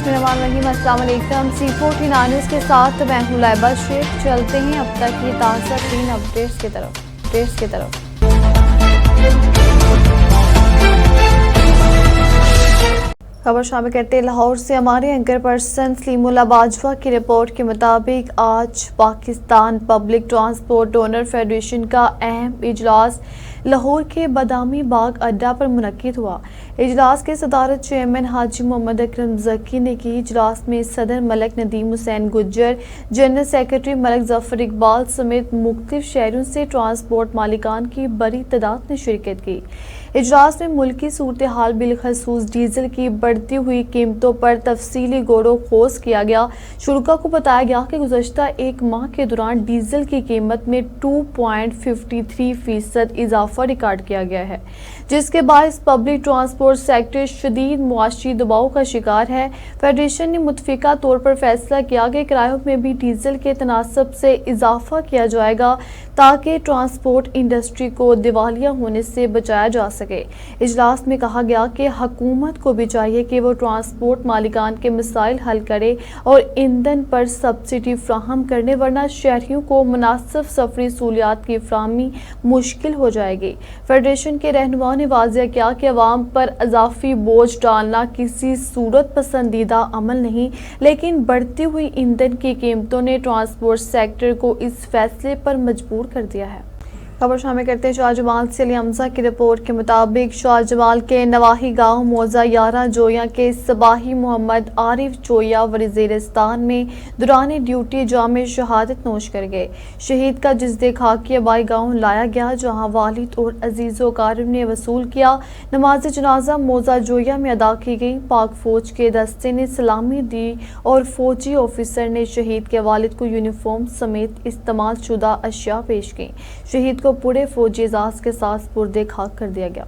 बिस्मिल्लाहिर्रहमानिर्रहीम। अस्सलाम वालेकुम। C49 न्यूज़ के साथ मैं हूं लाइबा शेख। चलते हैं अब तक की ताज़ा तीन अपडेट्स की तरफ। खबर शामिल करते लाहौर से हमारे एंकर पर्सन सलीमुल्लाह बाजवा की रिपोर्ट के मुताबिक आज Pakistan public transport owner federation का अहम इजलास लाहौर के बादामी बाग अड्डा पर मुनक्किद हुआ। इजलास की सदारत चेयरमैन हाजी मोहम्मद अकरम ज़की ने की। इजलास में सदर मलक नदीम हुसैन गुज्जर, जनरल सेक्रेटरी मलक जफर इकबाल समेत मुख्तलिफ शहरों से ट्रांसपोर्ट मालिकान की बड़ी तादाद ने शिरकत की। इजलास में मुल्की सूरत हाल बिलखसूस डीजल की बढ़ती हुई कीमतों पर तफसीली गौर खोज किया गया। शुरका को बताया गया कि गुज़श्ता एक माह के दौरान डीजल की कीमत में 2.53% इजाफा रिकॉर्ड किया गया है, जिसके बायस पब्लिक ट्रांसपोर्ट सेक्टर शदीद मुआशी दबाव का शिकार है। फेडरेशन ने मुतफिका तौर पर फैसला किया कि किरायों में भी डीजल के तनासब से इजाफा किया जाएगा ताकि ट्रांसपोर्ट इंडस्ट्री को दिवालिया होने से बचाया जा सके। इजलास में कहा गया कि हुकूमत को भी चाहिए कि वो ट्रांसपोर्ट मालिकान के मसाइल हल करे और ईंधन पर सब्सिडी फ्राहम करने, वरना शहरियों को मुनासिब सफरी सहूलियात की फ्राहमी मुश्किल हो जाएगी। फेडरेशन के रहनुमाओं ने वाज़ेह किया कि अवाम पर इजाफी बोझ डालना किसी सूरत पसंदीदा अमल नहीं, लेकिन बढ़ती हुई ईंधन की कीमतों ने ट्रांसपोर्ट सेक्टर को इस फैसले पर मजबूर कर दिया है। खबर शामिल करते हैं शाहजमाल से अली हमजा की रिपोर्ट के मुताबिक शाहजमाल के नवाही गांव मौजा यारा जोया के सबाही मोहम्मद आरिफ जोया वज़ीरिस्तान में दौरान ड्यूटी जाम शहादत नोश कर गए। शहीद का जिस्दे खाकी आबाई गांव लाया गया, जहां वालिद और अजीज़ो कारब ने वसूल किया। नमाज जनाजा मौजा जोया में अदा की गई। पाक फौज के दस्ते ने सलामी दी और फौजी ऑफिसर ने शहीद के वालिद को यूनिफॉर्म समेत इस्तेमाल शुदा अशिया पेश की। शहीद को पूरे फौजी एजाज के साथ पुरदे खाक कर दिया गया।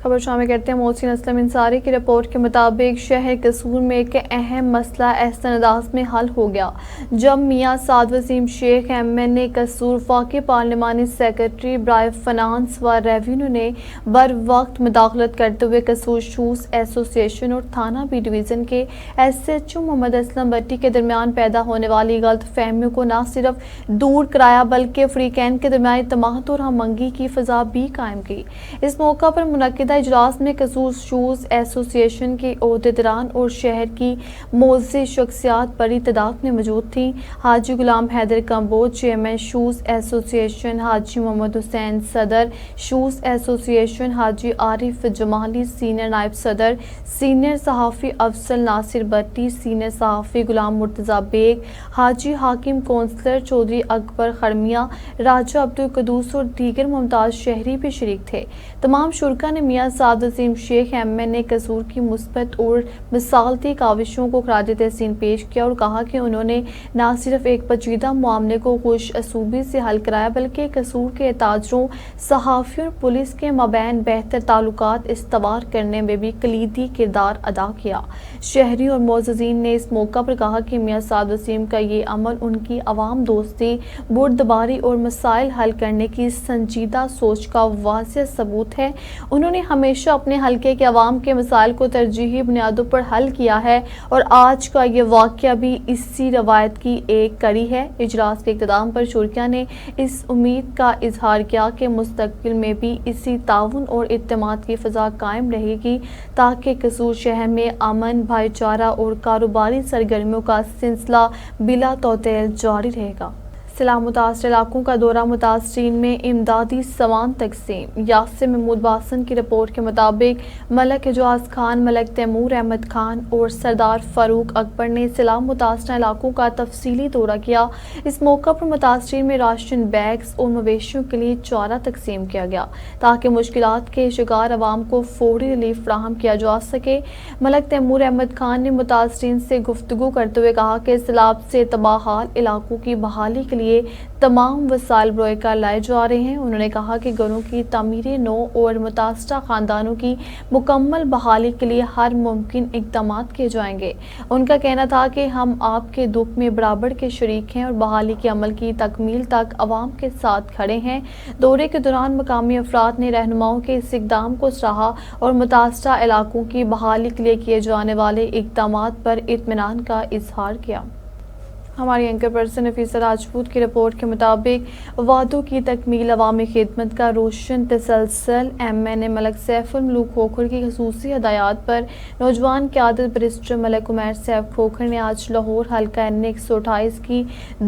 खबर शामिल करते हैं मोहसिन असलम इंसारी की रिपोर्ट के मुताबिक शहर कसूर में एक अहम मसला एहसन अंदाज में हल हो गया जब मियाँ साद वसीम शेख MNA कसूर फाकी पार्लिमानी सेक्रेटरी बराए फाइनेंस व रेवेन्यू ने बर वक्त मुदाखलत करते हुए कसूर शूज़ एसोसिएशन और थाना बी डिवीज़न के SHO मोहम्मद असलम भट्टी के दरमियान पैदा होने वाली गलत फहमियों को न सिर्फ दूर कराया बल्कि फ्रीकैन के दरमियान तमाहत और हमंगी की फ़ज़ा भी कायम की। इस मौका पर मुनक्किदा इजलास में कसूर शूज़ एसोसिएशन के ओहदेदारान और शहर की मोअज़्ज़िज़ शख्सियात बड़ी तादाद में मौजूद थी। Haji Ghulam Haider Kamboj chairman shoes association, Haji Mohammad Hussain सदर shoes association, Haji Arif Jamali senior नायब सदर, सीनियर सहाफ़ी अफसल नासिर भट्टी, सीनियर सहाफ़ी गुलाम मुर्तज़ा बेग, हाजी हाकिम कौंसलर चौधरी अकबर खड़मिया, राजा अब्दुल कदूस और दीगर मुमताज़ शहरी भी शरीक थे। तमाम शुरका ने मियाँ साद वसीम शेख MNA कसूर की मुस्बत और मिसालती काविशों को खराज तहसीन पेश किया और कहा कि उन्होंने न सिर्फ एक पेचीदा मामले को खुश असूबी से हल कराया बल्कि कसूर के ताजरों, सहाफ़ियों और पुलिस के मबैन बेहतर ताल्लुकात इस्तवार करने में भी कलीदी किरदार अदा किया। शहरी और मोअज़्ज़िज़ीन ने इस मौका पर कहा कि मियाँ साद वसीम का ये अमल उनकी अवाम दोस्ती, बुर्दबारी और मसाइल हल करने की संजीदा सोच का वाज़ेह सबूत है। उन्होंने हमेशा अपने हलके के अवाम के मसाइल को तरजीही बुनियादों पर हल किया है और आज का ये वाक़या भी इसी रवायत की एक कड़ी है। इजलास के इख्तिताम पर शुरका ने इस उम्मीद का इजहार किया कि मुस्तक़बिल में भी इसी ताउन और इत्तेमाद की फ़ज़ा कायम रहेगी ताकि कसूर शहर में अमन, भाईचारा और कारोबारी सरगर्मियों का सिलसिला बिला तौतेल जारी रहेगा। सैलाब मुतासर इलाकों का दौरा, मुतासरीन में इमदादी सामान तकसीम। यासिर महमूद बासन की रिपोर्ट के मुताबिक मलक एजाज खान, मलक तैमूर अहमद खान और सरदार फारूक अकबर ने सैलाब मुतासर इलाकों का तफसीली दौरा किया। इस मौका पर मुतासरीन में राशन बैग्स और मवेशियों के लिए चारा तकसीम किया गया ताकि मुश्किलात के शिकार अवाम को फौरी रिलीफ फ्राहम किया जा सके। मलक तैमूर अहमद खान ने मुतासरीन से गुफ्तगू करते हुए कहा कि सैलाब से तबाह हाल इलाकों की बहाली के लिए لیے تمام وسائل بروئے کار لائے جا رہے ہیں۔ انہوں نے کہا کہ گھروں کی تعمیر نو اور متاثرہ خاندانوں کی مکمل بحالی کے لیے ہر ممکن اقدامات کیے جائیں گے۔ ان کا کہنا تھا کہ ہم آپ کے دکھ میں برابر کے شریک ہیں اور بحالی کے عمل کی تکمیل تک عوام کے ساتھ کھڑے ہیں۔ دورے کے دوران مقامی افراد نے رہنماؤں کے اس اقدام کو سراہا اور متاثرہ علاقوں کی بحالی کے لیے کیے جانے والے اقدامات پر اطمینان کا اظہار کیا۔ ہماری اینکر پرسن نفیسہ راجپوت کی رپورٹ کے مطابق وعدوں کی تکمیل، عوامی خدمت کا روشن تسلسل، MNA ملک سیف الملوک کھوکھر کی خصوصی ہدایات پر نوجوان قیادت بیرسٹر ملک عمیر سیف کھوکھر نے آج لاہور حلقہ NA 128 کی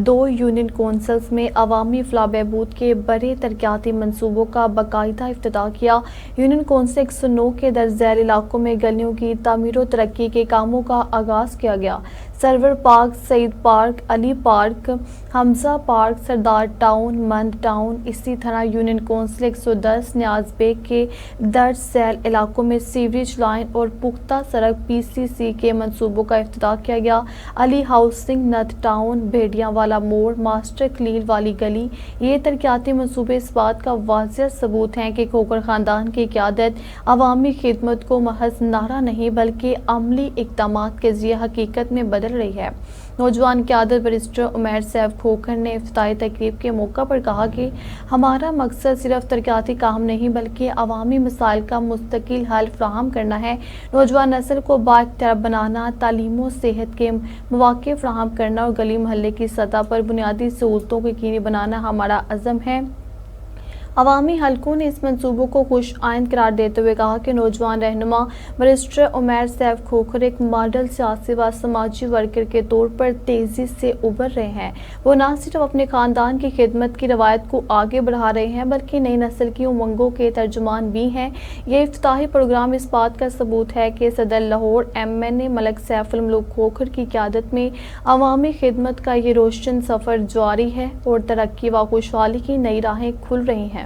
2 یونین کونسلز میں عوامی فلاح بہبود کے بڑے ترقیاتی منصوبوں کا باقاعدہ افتتاح کیا۔ یونین کونسل 109 کے درج ذیل علاقوں میں گلیوں کی تعمیر و ترقی کے کاموں کا آغاز کیا گیا۔ سرور پارک، سعید پارک، علی پارک، حمزہ پارک، سردار ٹاؤن، مند ٹاؤن، اسی طرح یونین کونسل 110 نیاز بیگ کے درج ذیل علاقوں میں سیوریج لائن اور پختہ سڑک PCC کے منصوبوں کا افتتاح کیا گیا۔ علی ہاؤسنگ، نت ٹاؤن، بھیڑیاں والا موڑ، ماسٹر کلیل والی گلی، یہ ترقیاتی منصوبے اس بات کا واضح ثبوت ہیں کہ کھوکھر خاندان کی قیادت عوامی خدمت کو محض نعرہ نہیں بلکہ عملی اقدامات کے ذریعے حقیقت میں بدل رہی ہے۔ نوجوان قیادت بیرسٹر عمیر سیف کھوکھر نے افتتاحی تقریب کے موقع پر کہا کہ ہمارا مقصد صرف ترقیاتی کام نہیں بلکہ عوامی مسائل کا مستقل حل فراہم کرنا ہے۔ نوجوان نسل کو بااختیار بنانا، تعلیم و صحت کے مواقع فراہم کرنا اور گلی محلے کی سطح پر بنیادی سہولتوں کو یقینی بنانا ہمارا عزم ہے۔ عوامی حلقوں نے اس منصوبوں کو خوش آئند قرار دیتے ہوئے کہا کہ نوجوان رہنما بیرسٹر عمیر سیف کھوکھر ایک ماڈل سیاسی و سماجی ورکر کے طور پر تیزی سے ابھر رہے ہیں۔ وہ نہ صرف اپنے خاندان کی خدمت کی روایت کو آگے بڑھا رہے ہیں بلکہ نئی نسل کی امنگوں کے ترجمان بھی ہیں۔ یہ افتتاحی پروگرام اس بات کا ثبوت ہے کہ صدر لاہور MNA ملک سیف الملوک کھوکھر کی قیادت میں عوامی خدمت کا یہ روشن سفر جاری ہے اور ترقی و خوشحالی کی نئی راہیں کھل رہی ہیں۔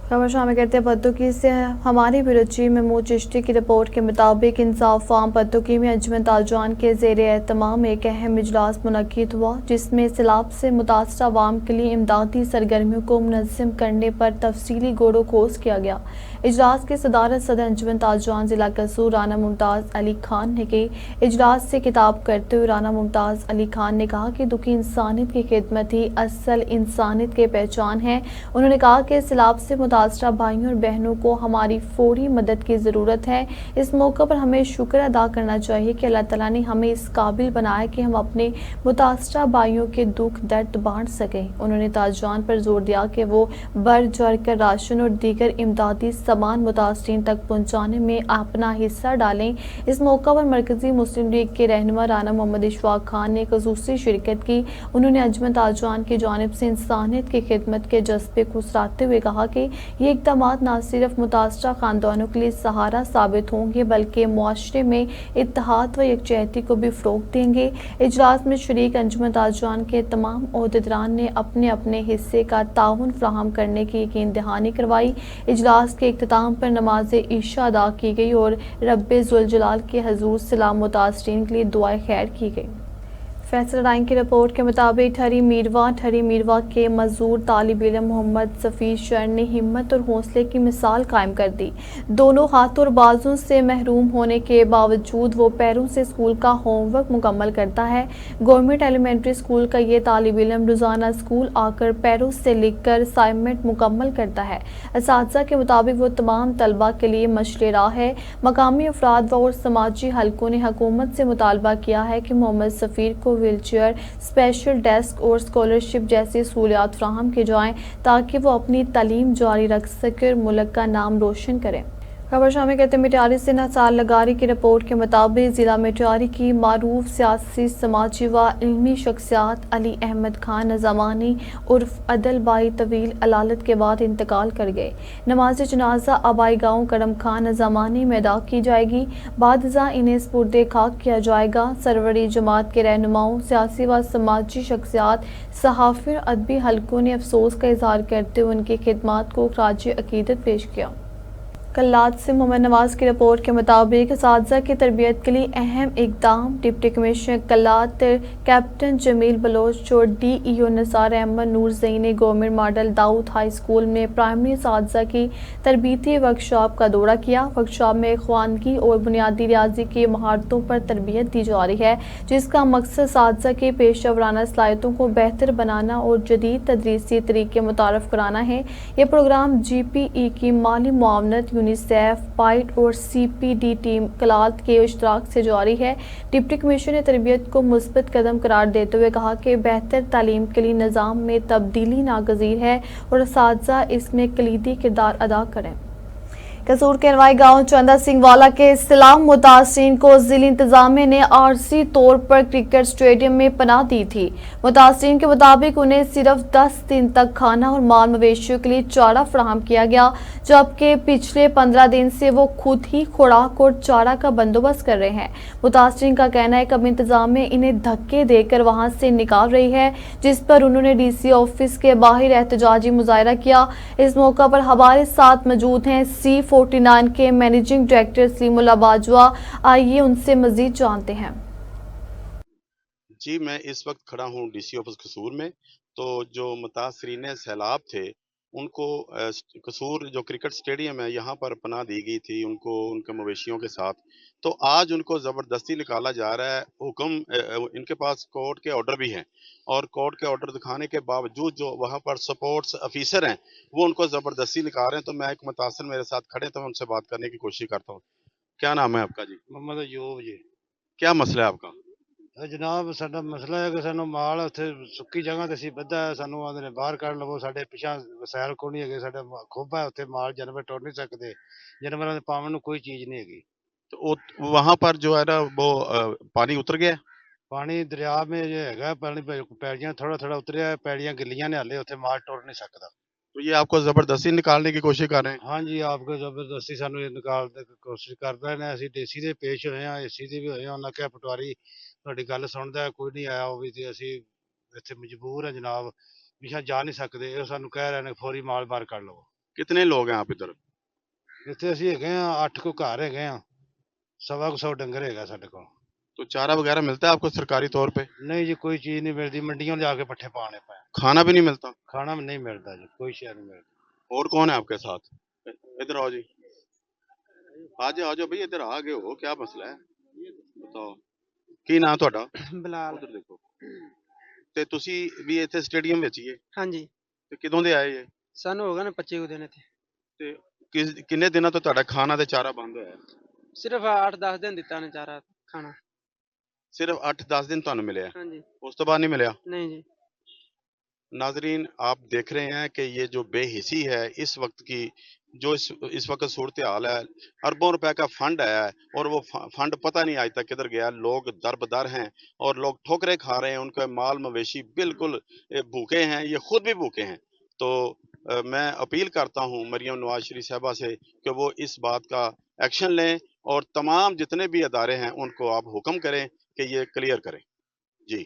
خبر شامل کرتے ہیں پتوکی سے۔ ہماری بیورو چیف محمود چشتی کی رپورٹ کے مطابق انصاف فارم پتوکی میں انجمن تاجران کے زیر اہتمام ایک اہم اجلاس منعقد ہوا جس میں سیلاب سے متاثرہ عوام کے لیے امدادی سرگرمیوں کو منظم کرنے پر تفصیلی غور و خوض کیا گیا۔ اجلاس کی صدارت صدر انجمن تاجران ضلع قصور رانا ممتاز علی خان نے کی۔ اجلاس سے خطاب کرتے ہوئے رانا ممتاز علی خان نے کہا کہ دکھی انسانیت کی خدمت ہی اصل انسانیت کی پہچان ہے۔ انہوں نے کہا کہ سیلاب سے متاثرہ بھائیوں اور بہنوں کو ہماری فوری مدد کی ضرورت ہے۔ اس موقع پر ہمیں شکر ادا کرنا چاہیے کہ اللہ تعالیٰ نے ہمیں اس قابل بنایا کہ ہم اپنے متاثرہ بھائیوں کے دکھ درد بانٹ سکیں۔ انہوں نے تاجران پر زور دیا کہ وہ بڑھ چڑھ کر راشن اور دیگر امدادی سامان متاثرین تک پہنچانے میں اپنا حصہ ڈالیں۔ اس موقع پر مرکزی مسلم لیگ کے رہنما رانا محمد اشفاق خان نے خصوصی شرکت کی۔ انہوں نے انجمن تاجران کی جانب سے انسانیت کی خدمت کے جذبے کو سراہتے ہوئے کہا کہ یہ اقدامات نہ صرف متاثرہ خاندانوں کے لیے سہارا ثابت ہوں گے بلکہ معاشرے میں اتحاد و یکجہتی کو بھی فروغ دیں گے۔ اجلاس میں شریک انجمن تاجران کے تمام عہدیداران نے اپنے اپنے حصے کا تعاون فراہم کرنے کی یقین دہانی کروائی۔ اجلاس کے اختتام پر نماز عشاء ادا کی گئی اور رب ذوالجلال کے حضور سلام متاثرین کے لیے دعائے خیر کی گئی۔ فیصل رائن کی رپورٹ کے مطابق ٹھری میرواہ کے معذور طالب علم محمد سفیر شر نے ہمت اور حوصلے کی مثال قائم کر دی۔ دونوں ہاتھوں اور بازوں سے محروم ہونے کے باوجود وہ پیروں سے اسکول کا ہوم ورک مکمل کرتا ہے۔ گورنمنٹ ایلیمنٹری اسکول کا یہ طالب علم روزانہ اسکول آ کر پیروں سے لکھ کر اسائنمنٹ مکمل کرتا ہے۔ اساتذہ کے مطابق وہ تمام طلبہ کے لیے مشعل راہ ہے۔ مقامی افراد اور سماجی حلقوں نے حکومت سے مطالبہ کیا ہے کہ محمد سفیر کو ویل چیئر، اسپیشل ڈیسک اور اسکالرشپ جیسی سہولیات فراہم کی جائیں تاکہ وہ اپنی تعلیم جاری رکھ سکے اور ملک کا نام روشن کریں۔ خبر شامل کرتے مٹیاری سے نثار لغاری کی رپورٹ کے مطابق ضلع مٹیاری کی معروف سیاسی سماجی و علمی شخصیات علی احمد خان نظامانی عرف عدل بائی طویل علالت کے بعد انتقال کر گئے۔ نماز جنازہ آبائی گاؤں کرم خان نظامانی میں ادا کی جائے گی۔ بعد ازاں انہیں سپرد خاک کیا جائے گا۔ سروری جماعت کے رہنماؤں، سیاسی و سماجی شخصیات، صحافی اور ادبی حلقوں نے افسوس کا اظہار کرتے ہوئے ان کی خدمات کو خراج عقیدت پیش کیا۔ कल्लात से मोहम्मद नवाज की रिपोर्ट के मुताबिक असातिज़ा की तरबियत के लिए अहम इकदाम। Deputy commissioner Kalat captain Jamil Baloch और DEO निसार अहमद नूरज़ई ने government model Daud high school में प्राइमरी असातिज़ा की तरबियती वर्कशॉप का दौरा किया। वर्कशॉप में ख़वानगी और बुनियादी रियाजी की महारतों पर तरबियत दी जा रही है, जिसका मकसद असातिज़ा की पेशा वराना सलाहियतों को बेहतर बनाना और जदीद तदरीसी तरीके मुतारफ़ कराना है। ये प्रोग्राम GPE की माली मुआवनत, यूनिसेफ, पाइट और CPD टीम कलात के इश्तराक से जारी है। डिप्टी कमिश्नर ने तरबियत को मुस्बत कदम करार देते हुए कहा कि बेहतर तालीम के लिए निज़ाम में तब्दीली नागज़ीर है और असातिज़ा इसमें कलीदी किरदार अदा करें। कसूर के नवाई गांव चंदा सिंह वाला के इस्लाम मुतासिरीन को जिला इंतजामिया ने आरजी तौर पर क्रिकेट स्टेडियम में पनाह दी थी। मुतासिरीन के मुताबिक उन्हें सिर्फ 10 दिन तक खाना और माल मवेशियों के लिए चारा फराहम किया गया, जबकि पिछले 15 दिन से वो खुद ही खुराक और चारा का बंदोबस्त कर रहे हैं। मुतासिरीन का कहना है कि अब इंतजामिया इन्हें धक्के देकर वहां से निकाल रही है, जिस पर उन्होंने DC ऑफिस के बाहर एहतजाजी मुजाहरा किया। इस मौका पर हमारे साथ मौजूद हैं C49 के मैनेजिंग डायरेक्टर सलीमुल्लाह बाजवा। आइए उनसे मजीद जानते हैं। जी, मैं इस वक्त खड़ा हूँ DC ऑफिस कसूर में। तो जो मुतासरीन सैलाब थे उनको कसूर जो क्रिकेट स्टेडियम है यहाँ पर पनाह दी गई थी, उनको उनके मवेशियों के साथ। तो आज उनको ज़बरदस्ती निकाला जा रहा है। हुक्म इनके पास कोर्ट के ऑर्डर भी हैं और कोर्ट के ऑर्डर दिखाने के बावजूद जो वहाँ पर स्पोर्ट्स ऑफिसर हैं वो उनको ज़बरदस्ती निकाल रहे हैं। तो मैं एक मुतासर मेरे साथ खड़े तो मैं उनसे बात करने की कोशिश करता हूँ। क्या नाम है आपका जी? मोहम्मद अयूब जी। क्या मसला है आपका? जनाब साडा मसला है कि सानू माल उत्थे सुक्की जगह ते सी बद्धा है, सानू आंदे ने बाहर कढ लवो, साडे पिछा वसैल कोई नहीं है, साडा खोबा है उत्थे, माल जानवर टुर नहीं सकते, जानवरां दे पावन नू कोई चीज नहीं हैगी। तो वहां पर जो है ना वो पानी उतर गया है? पानी दरिया में जो हैगा पानी पैड़ियां थोड़ा थोड़ा उतरिया है, पैड़ियां गिल्लियां ने हाले, उत्थे माल टुर नहीं सकता। तो ये आपको जबरदस्ती निकालने की कोशिश कर रहे हैं? हाँ जी, आपको जबरदस्ती सानू ये निकालने की कोशिश कर रहे ने। ਅਸੀਂ DC ਦੇ ਪੇਸ਼ ਹੋਏ ਆ, AC ਦੇ ਵੀ ਹੋਏ ਆ। ਉਹਨਾਂ ਕਿਹਾ ਪਟਵਾਰੀ ਤੁਹਾਡੀ ਗੱਲ ਸੁਣਦਾ, ਕੋਈ ਨਹੀਂ ਆਇਆ। ਉਹ ਵੀ ਤੇ ਅਸੀਂ ਇੱਥੇ ਮਜਬੂਰ ਆ ਜਨਾਬ, ਪਿਛਾ ਜਾ ਨਹੀਂ ਸਕਦੇ। ਇਹ ਸਾਨੂੰ ਕਹਿ ਰਹੇ ਨੇ ਫੌਰੀ ਮਾਲ ਬਾਹਰ ਕੱਢ ਲਵੋ। कितने लोग हैं आप इधर? ਇੱਥੇ ਅਸੀਂ ਹੈਗੇ ਆ 8 ਕੋ ਘਰ ਹੈਗੇ ਆ, 100 ਡੰਗਰ ਹੈਗਾ ਸਾਡੇ ਕੋਲ। तो चारा वगैरह मिलता है आपको सरकारी तौर पे? नहीं जी, कोई चीज नहीं मिलती, मंडियों ले जाके पट्ठे पाने पाए। खाना भी नहीं मिलता? खाना नहीं मिलता जी, कोई शय नहीं मिलता। और कौन है आपके साथ? इधर आओ जी। आ जाओ भाई, इधर आ गए हो, क्या मसला है बताओ। की नाम ਤੁਹਾਡਾ? ਬਲਾਲ। ਉਧਰ ਦੇਖੋ। ਤੇ ਤੁਸੀਂ ਵੀ ਇੱਥੇ ਸਟੇਡੀਅਮ ਵਿੱਚ ਹੀ ਹੈ ਹਾਂਜੀ, ਤੇ ਕਿਦੋਂ ਦੇ ਆਏ ਜੇ? ਸਾਨੂੰ ਹੋ ਗਏ ਨੇ 25 ਕੁ ਦਿਨ ਇੱਥੇ। ਤੇ ਕਿੰਨੇ ਦਿਨਾਂ ਤੋਂ ਤੁਹਾਡਾ ਖਾਣਾ ਤੇ ਚਾਰਾ ਬੰਦ ਹੋਇਆ ਹੈ? ਸਿਰਫ 8-10 ਦਿਨ ਦਿੱਤਾ ਨੇ ਚਾਰਾ ਖਾਣਾ। सिर्फ 8-10 दिन ਤੁਹਾਨੂੰ मिले हाँ जी। उस तो बाद नहीं मिला? नहीं जी। नाजरीन, आप देख रहे हैं कि ये जो बेहिसी है इस वक्त की, जो इस वक्त सूरत हाल है। अरबों रुपए का फंड आया है और वो फंड पता नहीं आज तक किधर गया। लोग दरबदर हैं और लोग ठोकरें खा रहे हैं, उनके माल मवेशी बिल्कुल भूखे हैं, ये खुद भी भूखे हैं। तो मैं अपील करता हूँ मरियम नवाज शरीफ साहबा से कि वो इस बात का एक्शन लें और तमाम जितने भी अदारे हैं उनको आप हुक्म करें कि ये क्लियर करें। जी,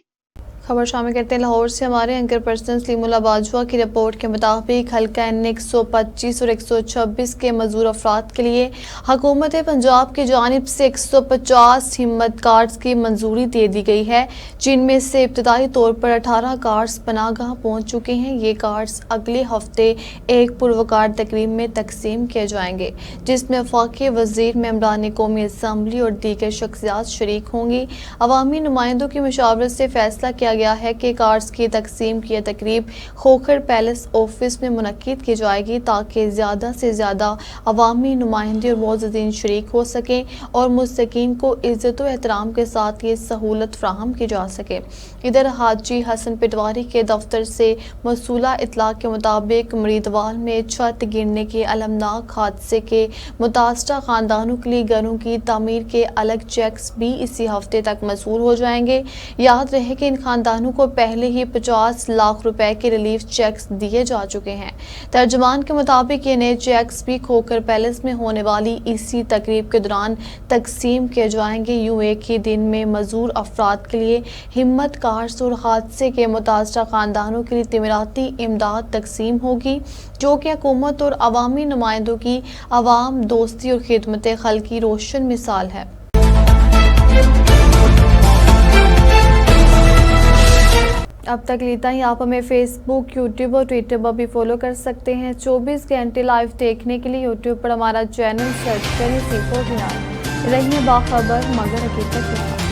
खबर शामिल करते हैं लाहौर से। हमारे एंकर पर्सन सलीमुल्लाह बाजवा की रिपोर्ट के मुताबिक हल्का N 125 और 126 के मजदूर अफराद के लिए हुकूमत पंजाब की जानिब से 150 हिम्मत कार्ड्स की मंजूरी दे दी गई है, जिनमें से इब्तदाई तौर पर 18 कार्ड्स पनागाह पहुँच चुके हैं। ये कार्ड्स अगले हफ्ते एक पुरवकार तकरीब में तकसीम किए जाएंगे, जिसमें वफाकी वजीर, मेंबरान कौमी असम्बली और दीगर शख्सियात शरीक होंगी। अवामी नुमाइंदों की मशावरत से फैसला किया गया है कि कार्ड्स की तकसीम की तकरीब खोखर पैलेस ऑफिस में मुनक्किद की जाएगी, ताकि ज़्यादा से ज़्यादा अवामी नुमाइंदे और मौजूदीन शरीक हो सकें और मुस्तकीन को इज़्ज़त व एहतराम के साथ ये सहूलत फ्राहम की जा सके। इधर हाजी हसन पटवारी के दफ्तर से मौसूला इतला के मुताबिक मरीदवाल में छत गिरने के अलमनाक हादसे के मुतासरा ख़ानदानों के लिए घरों की तामीर के अलग चेक्स भी इसी हफ्ते तक मसूल हो जाएंगे। याद रहे कि इन खानदानों خاندانوں کو پہلے ہی 50 لاکھ روپے کے ریلیف چیکس دیے جا چکے ہیں۔ ترجمان کے مطابق یہ نئے چیکس بھی کھوکھر پیلس میں ہونے والی اسی تقریب کے دوران تقسیم کیے جائیں گے۔ یوں ایک ہی دن میں معذور افراد کے لیے ہمت کارز اور حادثے کے متاثرہ خاندانوں کے لیے تعمیراتی امداد تقسیم ہوگی، جو کہ حکومت اور عوامی نمائندوں کی عوام دوستی اور خدمت خلق کی روشن مثال ہے۔ اب تک لیتا ہی، آپ ہمیں فیس بک، یوٹیوب اور ٹویٹر پر بھی فالو کر سکتے ہیں۔ 24 گھنٹے لائیو دیکھنے کے لیے یوٹیوب پر ہمارا چینل سرچ کریں، رہیے باخبر مگر حقیقت کے ساتھ۔